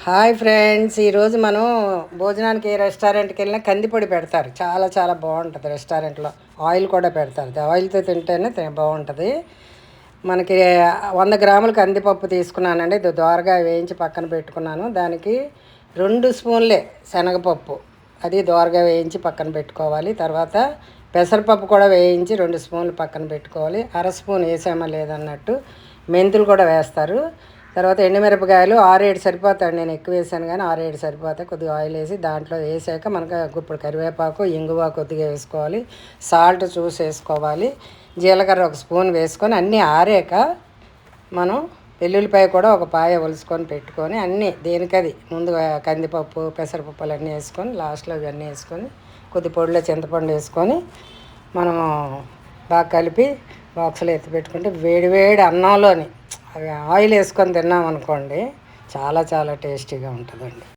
Hi friends, ఈరోజు మనం భోజనానికి ఏ రెస్టారెంట్కి వెళ్ళినా కందిపొడి పెడతారు. చాలా చాలా బాగుంటుంది. రెస్టారెంట్లో ఆయిల్ కూడా పెడతారు. ఆయిల్తో తింటేనే బాగుంటుంది. మనకి 100 గ్రాముల కందిపప్పు తీసుకున్నానండి. ఇది దోరగా వేయించి పక్కన పెట్టుకున్నాను. దానికి 2 స్పూన్లే శనగపప్పు, అది దోరగా వేయించి పక్కన పెట్టుకోవాలి. తర్వాత పెసరపప్పు కూడా వేయించి 2 స్పూన్లు పక్కన పెట్టుకోవాలి. అర స్పూన్ వేసామా లేదన్నట్టు మెంతులు కూడా వేస్తారు. తర్వాత ఎండుమిరపకాయలు 6-7 సరిపోతాయి. నేను ఎక్కువ వేసాను కానీ 6-7 సరిపోతాయి. కొద్దిగా ఆయిల్ వేసి దాంట్లో వేసాక మనకు ఇప్పుడు కరివేపాకు, ఇంగువ కొద్దిగా వేసుకోవాలి. సాల్ట్ చూసి వేసుకోవాలి. జీలకర్ర 1 స్పూన్ వేసుకొని అన్నీ ఆరాక మనం వెల్లుల్లిపాయ కూడా ఒక పాయ ఒలుసుకొని పెట్టుకొని అన్నీ దేనికది ముందుగా కందిపప్పు, పెసరపప్పులు అన్నీ వేసుకొని లాస్ట్లో ఇవన్నీ వేసుకొని కొద్ది పొడిలో చింతపండు వేసుకొని మనం బాగా కలిపి బాక్స్లో ఎత్తి పెట్టుకుంటే వేడి వేడి అన్నంలోని అవి ఆయిల్ వేసుకొని తిన్నామనుకోండి, చాలా చాలా టేస్టీగా ఉంటుందండి.